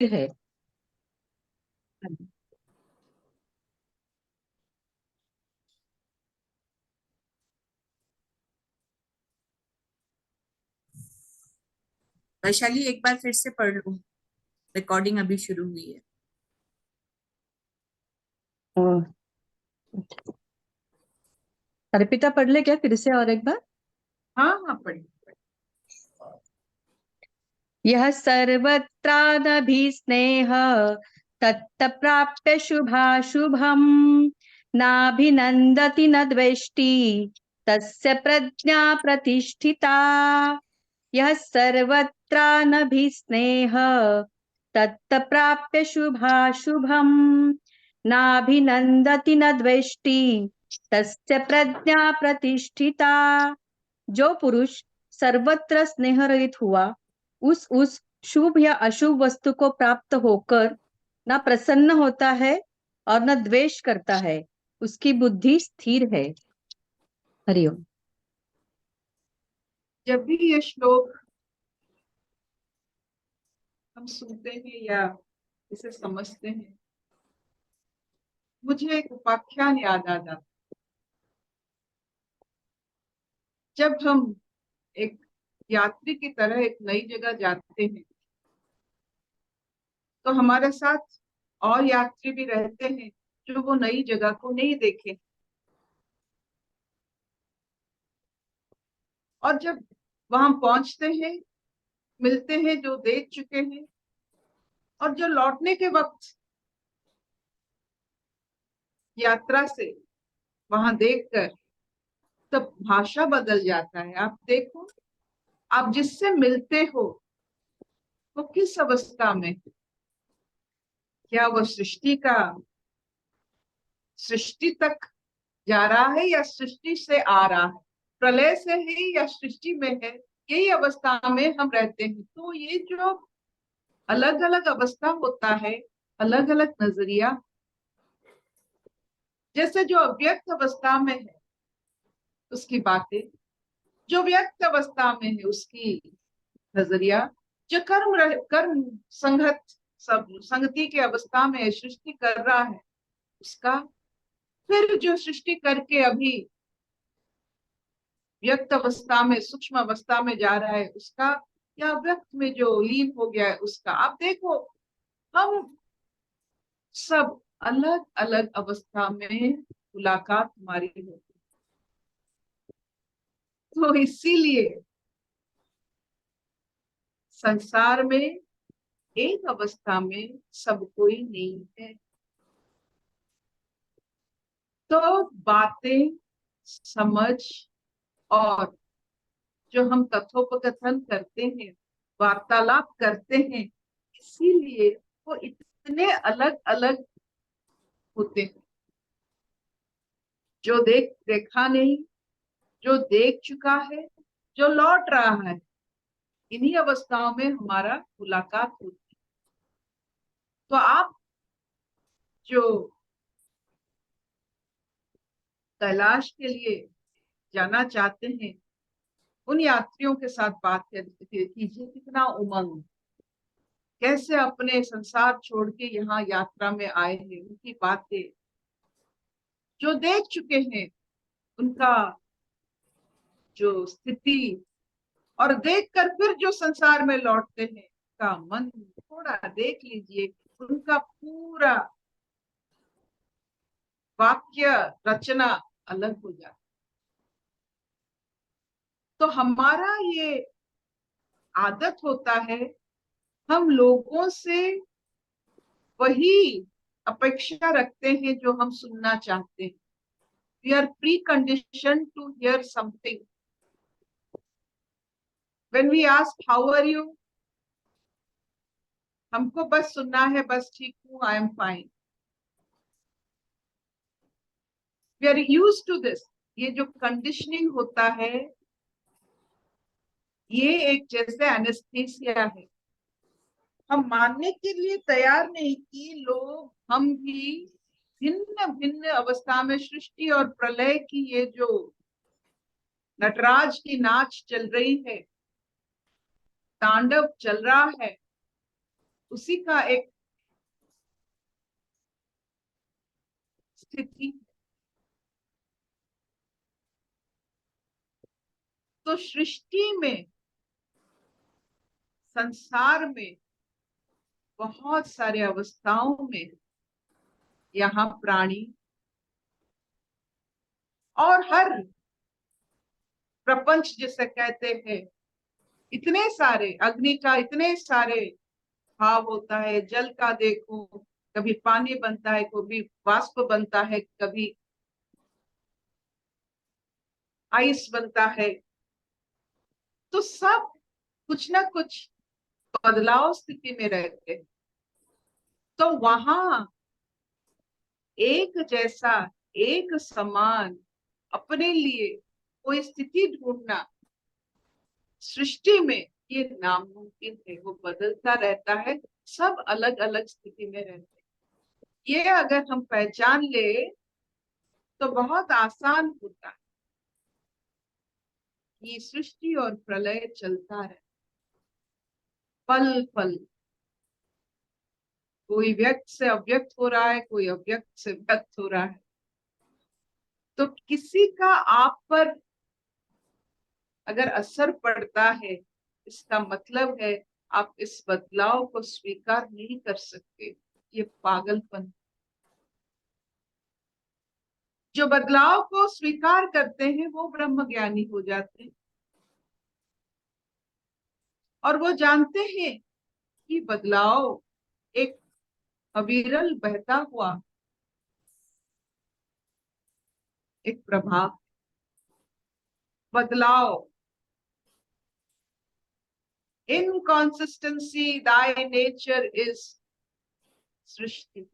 है। वैशाली एक बार फिर से पढ़ लो, रिकॉर्डिंग अभी शुरू हुई है। अर्पिता पढ़ ले क्या फिर से और एक बार? हाँ हाँ पढ़ी। यह सर्वत्रानभिस्नेह तत्प्राप्य शुभाशुभम् नाभिनन्दति न द्वेष्टि तस्य प्रज्ञा प्रतिष्ठिता। यह सर्वत्रानभिस्नेह तत्प्राप्य शुभाशुभम् नाभिनन्दति न द्वेष्टि तस्य प्रज्ञा प्रतिष्ठिता। जो पुरुष सर्वत्र स्नेह रहित हुआ, उस शुभ या अशुभ वस्तु को प्राप्त होकर न प्रसन्न होता है और न द्वेष करता है, उसकी बुद्धि स्थिर है। हरिओम। जब भी ये श्लोक हम सुनते हैं या इसे समझते हैं, मुझे एक उपाख्यान याद आ जाता। जब हम एक यात्री की तरह एक नई जगह जाते हैं तो हमारे साथ और यात्री भी रहते हैं जो वो नई जगह को नहीं देखे, और जब वहां पहुंचते हैं मिलते हैं जो देख चुके हैं, और जो लौटने के वक्त यात्रा से वहां देखकर तब भाषा बदल जाता है। आप देखो, आप जिससे मिलते हो वो किस अवस्था में, क्या वो सृष्टि तक जा रहा है या सृष्टि से आ रहा है, प्रलय से है या सृष्टि में है, यही अवस्था में हम रहते हैं। तो ये जो अलग अलग अवस्था होता है, अलग अलग नजरिया, जैसे जो अव्यक्त अवस्था में है उसकी बातें, जो व्यक्त अवस्था में है उसकी नजरिया, जो कर्म संगति के अवस्था में सृष्टि कर रहा है उसका, फिर जो सृष्टि करके अभी व्यक्त अवस्था में सूक्ष्म अवस्था में जा रहा है उसका, या व्यक्त में जो लीन हो गया है उसका। आप देखो, हम सब अलग अलग अवस्था में मुलाकात हमारी होती है। तो इसीलिए संसार में एक अवस्था में सब कोई नहीं है। तो बातें, समझ और जो हम कथोपकथन करते हैं, वार्तालाप करते हैं, इसीलिए वो इतने अलग अलग होते हैं। जो देखा नहीं, जो देख चुका है, जो लौट रहा है, इन्हीं अवस्थाओं में हमारा मुलाकात होती है। तो आप जो कैलाश के लिए जाना चाहते हैं, उन यात्रियों के साथ बात कीजिए, कितना उमंग, कैसे अपने संसार छोड़ के यहाँ यात्रा में आए हैं, उनकी बातें, जो देख चुके हैं उनका जो स्थिति, और देखकर फिर जो संसार में लौटते हैं का मन थोड़ा देख लीजिए, उनका पूरा वाक्य रचना अलग हो जाती। तो हमारा ये आदत होता है, हम लोगों से वही अपेक्षा रखते हैं जो हम सुनना चाहते हैं। We are preconditioned to hear something. When we ask how are you, हमको बस सुनना है, बस ठीक हूँ, I am fine. We are used to this. ये जो कंडीशनिंग होता है, ये एक जैसे एनेस्थीसिया है। हम मानने के लिए तैयार नहीं कि लोग, हम भी भिन्न भिन्न अवस्था में, सृष्टि और प्रलय की ये जो नटराज की नाच चल रही है, तांडव चल रहा है, उसी का एक स्थिति। तो सृष्टि में, संसार में बहुत सारे अवस्थाओं में यहाँ प्राणी और हर प्रपंच जिसे कहते हैं, इतने सारे अग्नि का इतने सारे भाव होता है। जल का देखो, कभी पानी बनता है, कभी वाष्प बनता है, कभी आइस बनता है। तो सब कुछ ना कुछ बदलाव स्थिति में रहते हैं। तो वहां एक जैसा, एक समान अपने लिए कोई स्थिति ढूंढना सृष्टि में ये नामुमकिन है। वो बदलता रहता है, सब अलग अलग स्थिति में रहते हैं। ये अगर हम पहचान ले तो बहुत आसान होता है। ये सृष्टि और प्रलय चलता रहे, पल पल। कोई व्यक्त से अव्यक्त हो रहा है, कोई अव्यक्त से व्यक्त हो रहा है। तो किसी का आप पर अगर असर पड़ता है, इसका मतलब है आप इस बदलाव को स्वीकार नहीं कर सकते। ये पागलपन। जो बदलाव को स्वीकार करते हैं वो ब्रह्मज्ञानी हो जाते हैं, और वो जानते हैं कि बदलाव एक अविरल बहता हुआ एक प्रभाव। बदलाव, इनकॉन्सिस्टेंसी दाई नेचर इज सृष्टि।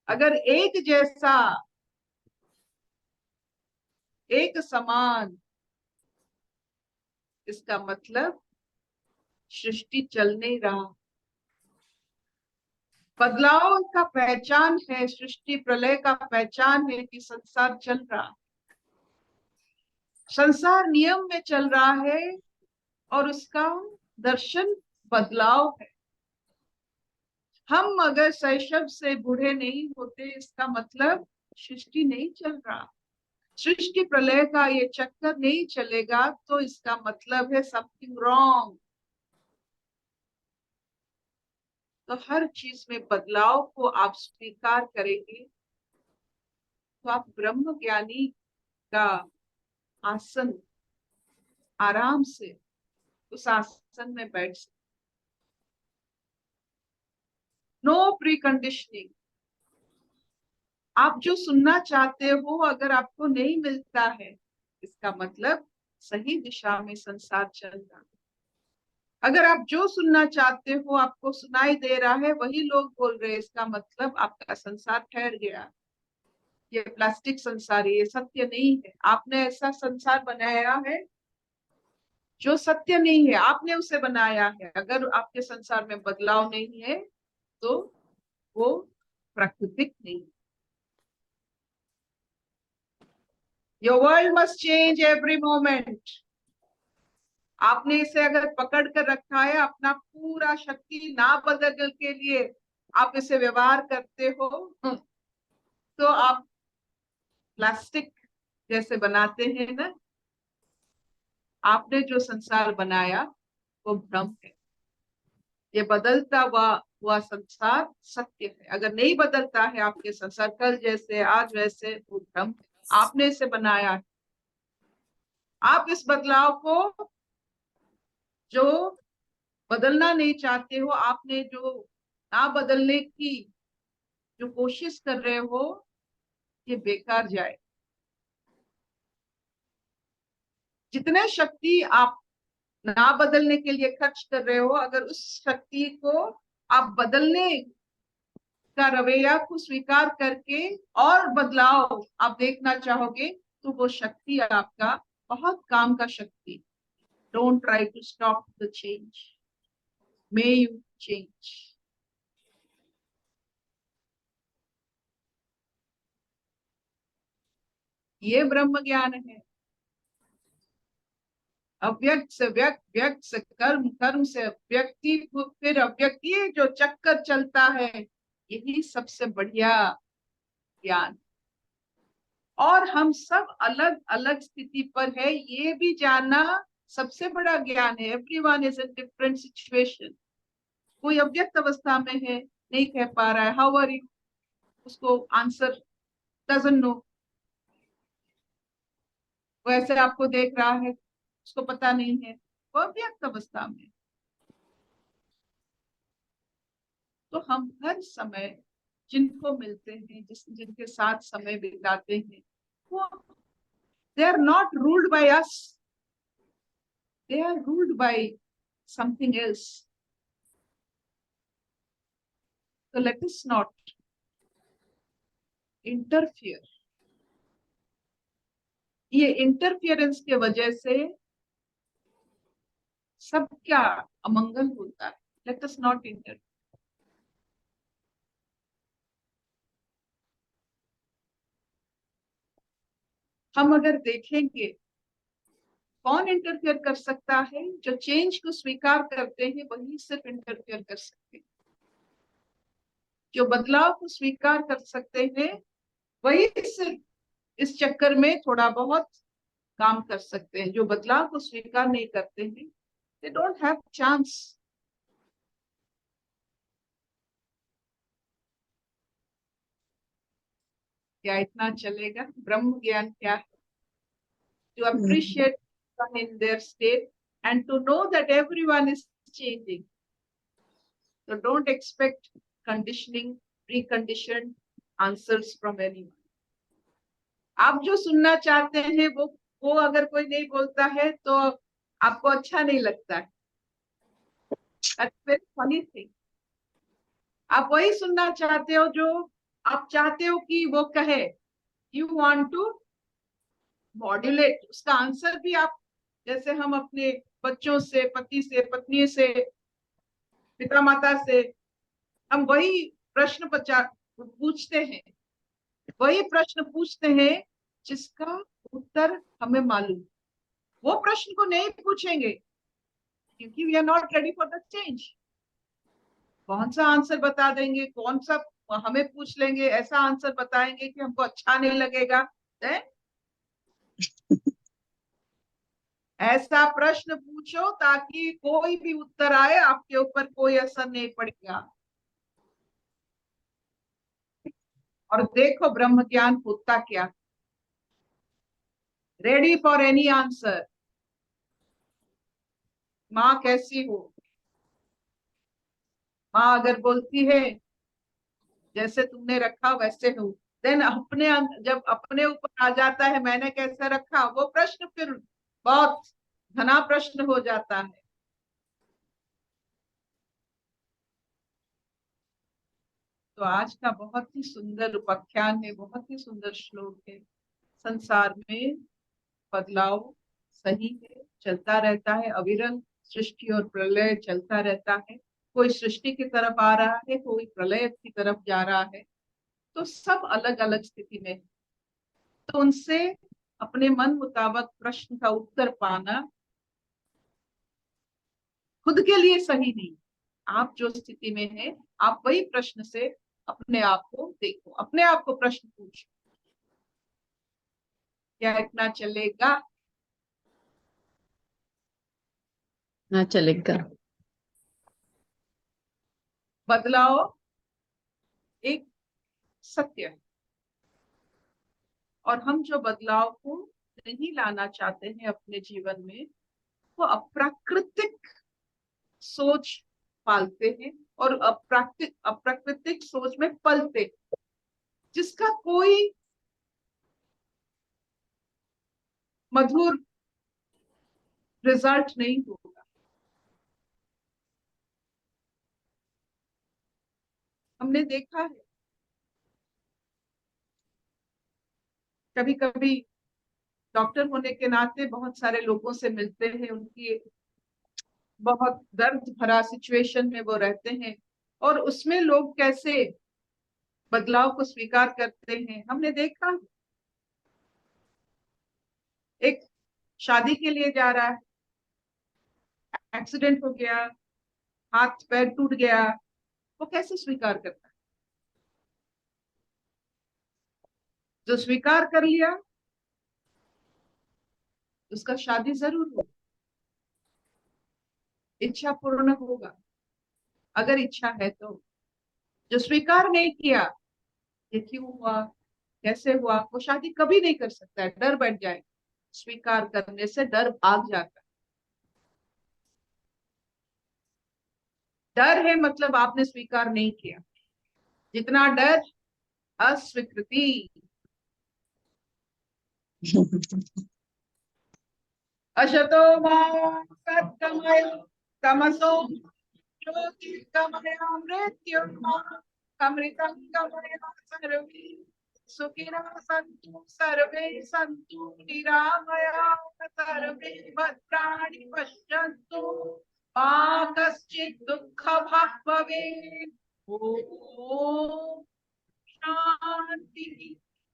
अगर एक जैसा, एक समान, इसका मतलब सृष्टि चल नहीं रहा। बदलाव का पहचान है, सृष्टि प्रलय का पहचान है कि संसार चल रहा, संसार नियम में चल रहा है, और उसका दर्शन बदलाव है। हम अगर शैशव से बूढ़े नहीं होते, इसका मतलब सृष्टि नहीं चल रहा, सृष्टि प्रलय का ये चक्कर नहीं चलेगा, तो इसका मतलब है समथिंग रॉन्ग। तो हर चीज में बदलाव को आप स्वीकार करेंगे तो आप ब्रह्म ज्ञानी का आसन आराम से उस आसन में बैठ सकते। No preconditioning. आप जो सुनना चाहते हो अगर आपको नहीं मिलता है, इसका मतलब सही दिशा में संसार चल रहा है। अगर आप जो सुनना चाहते हो आपको सुनाई दे रहा है, वही लोग बोल रहे हैं, इसका मतलब आपका संसार ठहर गया। ये प्लास्टिक संसार, ये सत्य नहीं है। आपने ऐसा संसार बनाया है जो सत्य नहीं है, आपने उसे बनाया है। अगर आपके संसार में बदलाव नहीं है तो वो प्राकृतिक नहीं। Your world must change every moment. आपने इसे अगर पकड़ कर रखा है, अपना पूरा शक्ति ना बदलने के लिए आप इसे व्यवहार करते हो, तो आप प्लास्टिक जैसे बनाते हैं ना। आपने जो संसार बनाया वो भ्रम है। ये बदलता हुआ संसार सत्य है। अगर नहीं बदलता है आपके संसार, कल जैसे आज वैसे, वो भ्रम है। आपने इसे बनाया है। आप इस बदलाव को जो बदलना नहीं चाहते हो, आपने जो ना बदलने की जो कोशिश कर रहे हो, ये बेकार जाए। जितने शक्ति आप ना बदलने के लिए खर्च कर रहे हो, अगर उस शक्ति को आप बदलने का रवैया को स्वीकार करके और बदलाव आप देखना चाहोगे, तो वो शक्ति आपका बहुत काम का शक्ति। Don't try to stop the change, may you change. ये ब्रह्म ज्ञान है। अव्यक्त से व्यक्त, व्यक्त से कर्म, कर्म से व्यक्ति, फिर अव्यक्ति, ये जो चक्कर चलता है यही सबसे बढ़िया ज्ञान। और हम सब अलग अलग स्थिति पर है, ये भी जानना सबसे बड़ा ज्ञान है। Everyone is in different situation. कोई अव्यक्त अवस्था में है, नहीं कह पा रहा है हाउ आर यू, उसको आंसर डजंट नो, वो ऐसे आपको देख रहा है, उसको पता नहीं है, वो अव्यक्त अवस्था में। तो हम हर समय जिनको मिलते हैं, जिनके साथ समय बिताते हैं, वो they are not ruled by us, they are ruled by something else. So let us not interfere. ये इंटरफियरेंस के वजह से सब क्या अमंगल होता है। Let us not inter. हम अगर देखेंगे कौन इंटरफियर कर सकता है, जो चेंज को स्वीकार करते हैं वही सिर्फ इंटरफियर कर सकते हैं। जो बदलाव को स्वीकार कर सकते हैं वही सिर्फ इस चक्कर में थोड़ा बहुत काम कर सकते हैं। जो बदलाव को स्वीकार नहीं करते हैं, दे डोंट हैव चांस। क्या इतना चलेगा? ब्रह्म ज्ञान क्या है? To appreciate them in their state and to know that everyone is changing. So don't expect conditioning, preconditioned answers from anyone. आप जो सुनना चाहते हैं वो अगर कोई नहीं बोलता है तो आपको अच्छा नहीं लगता है। That's very funny thing. आप वही सुनना चाहते हो जो आप चाहते हो कि वो कहे। You want to मॉड्यूलेट उसका आंसर भी आप, जैसे हम अपने बच्चों से, पति से, पत्नी से, पिता माता से हम वही प्रश्न पूछते हैं, वही प्रश्न पूछते हैं जिसका उत्तर हमें मालूम। वो प्रश्न को नहीं पूछेंगे क्योंकि we are not ready for the change. कौन सा आंसर बता देंगे, कौन सा हमें पूछ लेंगे, ऐसा आंसर बताएंगे कि हमको अच्छा नहीं लगेगा। ऐसा प्रश्न पूछो ताकि कोई भी उत्तर आए आपके ऊपर कोई असर नहीं पड़ेगा। और देखो ब्रह्म ज्ञान होता क्या। Ready for any answer. माँ कैसी हो? माँ अगर बोलती है जैसे तुमने रखा वैसे हो, देन जब अपने ऊपर आ जाता है मैंने कैसे रखा, वो प्रश्न फिर बहुत घना प्रश्न हो जाता है। तो आज का बहुत ही सुंदर उपाख्यान है, बहुत ही सुंदर श्लोक है। संसार में बदलाव सही है, चलता रहता है, अविरल सृष्टि और प्रलय चलता रहता है। कोई सृष्टि की तरफ आ रहा है, कोई प्रलय की तरफ जा रहा है, तो सब अलग अलग स्थिति में। तो उनसे अपने मन मुताबिक प्रश्न का उत्तर पाना खुद के लिए सही नहीं। आप जो स्थिति में है, आप वही प्रश्न से अपने आप को देखो, अपने आप को प्रश्न पूछो। क्या इतना चलेगा? हाँ चलेगा। बदलाव एक सत्य है, और हम जो बदलाव को नहीं लाना चाहते हैं अपने जीवन में, वो अप्राकृतिक सोच पालते हैं और अप्राकृतिक सोच में पलते, जिसका कोई मधुर रिजल्ट नहीं होगा। हमने देखा है कभी कभी डॉक्टर होने के नाते बहुत सारे लोगों से मिलते हैं, उनकी बहुत दर्द भरा सिचुएशन में वो रहते हैं, और उसमें लोग कैसे बदलाव को स्वीकार करते हैं। हमने देखा एक शादी के लिए जा रहा है, एक्सीडेंट हो गया, हाथ पैर टूट गया, वो कैसे स्वीकार करता है? जो स्वीकार कर लिया उसका शादी जरूर होगा, इच्छा पूर्ण होगा, अगर इच्छा है तो। जो स्वीकार नहीं किया, ये क्यों हुआ, कैसे हुआ, वो शादी कभी नहीं कर सकता है, डर बैठ जाए। स्वीकार करने से डर भाग जाता है। डर है मतलब आपने स्वीकार नहीं किया। जितना डर अस्वीकृति। अशतो मा सत्तमय तमसो ज्योतिर्गमय मृत्युर्मृतम गमय सर्वे सुखिनः सन्तु सर्वे सन्तु निरामयाः सर्वे भद्राणि पश्यन्तु मा कश्चित् दुःखभाग् भवेत्। ओम शांति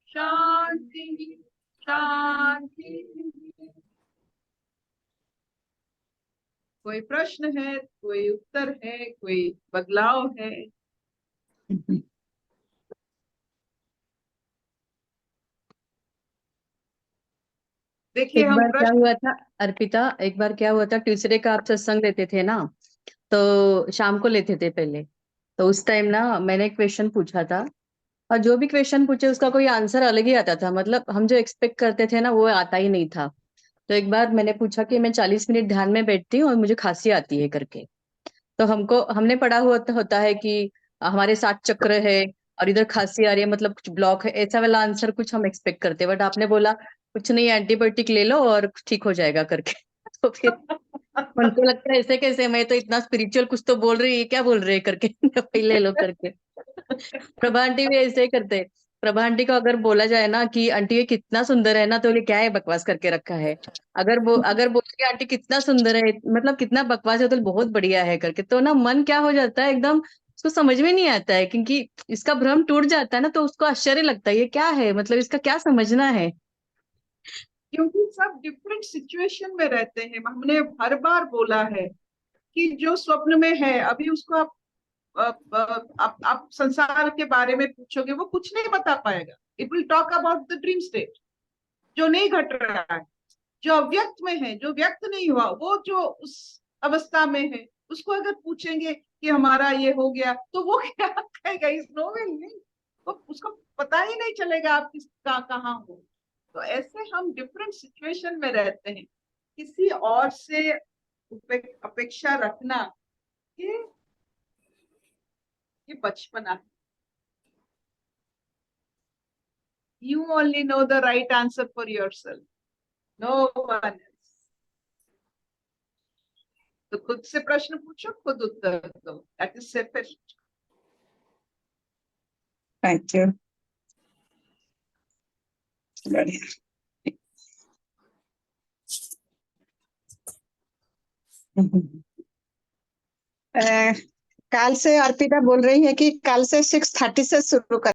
शांति शांति। कोई प्रश्न है, कोई उत्तर है, कोई बदलाव है? देखिए एक हम बार क्या प्रश्न, हुआ था अर्पिता, एक बार क्या हुआ था, ट्यूसडे का आप सत्संग लेते थे ना, तो शाम को लेते थे पहले। तो उस टाइम ना मैंने एक क्वेश्चन पूछा था, और जो भी क्वेश्चन पूछे उसका कोई आंसर अलग ही आता था, मतलब हम जो एक्सपेक्ट करते थे ना वो आता ही नहीं था। तो एक बार मैंने पूछा कि मैं 40 मिनट ध्यान में बैठती हूँ और मुझे खांसी आती है करके। तो हमने पढ़ा हुआ होता है कि हमारे 7 चक्र है और इधर खांसी आ रही है मतलब कुछ ब्लॉक है, ऐसा वाला आंसर कुछ हम एक्सपेक्ट करते हैं, बट आपने बोला कुछ नहीं, एंटीबायोटिक ले लो और ठीक हो जाएगा करके। तो फिर उनको लगता है ऐसे कैसे, मैं तो इतना स्पिरिचुअल कुछ तो बोल रही है, क्या बोल रहे हैं करके। दवाई ले लो करके। प्रभा आंटी भी ऐसे ही करते हैं। प्रभा आंटी को अगर बोला जाए ना कि आंटी ये कितना सुंदर है ना, तो बोले क्या है बकवास करके रखा है। अगर बोले आंटी कितना सुंदर है, मतलब कितना बकवास है, तो बहुत बढ़िया है करके, तो ना मन क्या हो जाता है एकदम, उसको समझ में नहीं आता है, क्योंकि इसका भ्रम टूट जाता है ना, तो उसको आश्चर्य लगता है ये क्या है, मतलब इसका क्या समझना है। क्योंकि सब डिफरेंट सिचुएशन में रहते हैं। हमने हर बार बोला है कि जो स्वप्न में है अभी उसको आप संसार के बारे में पूछोगे वो कुछ नहीं बता पाएगा। It will talk about the dream state जो नहीं घट रहा है, जो अव्यक्त में है, जो व्यक्त नहीं हुआ, वो जो उस अवस्था में है, उसको अगर पूछेंगे कि हमारा ये हो गया तो वो क्या कहेगा, इस नो विल नहीं, तो उसको पता ही नहीं चलेगा आप किसका कहाँ हो। तो ऐसे हम डिफरेंट सिचुएशन में रहते हैं। किसी और से अपेक्षा रखना ये बचपना है। You only know the right answer for yourself, no one else. तो खुद से प्रश्न पूछो, खुद उत्तर दो, that is sufficient. Thank you. बढ़िया। काल से अर्पिता बोल रही है कि काल से 6:30 से शुरू कर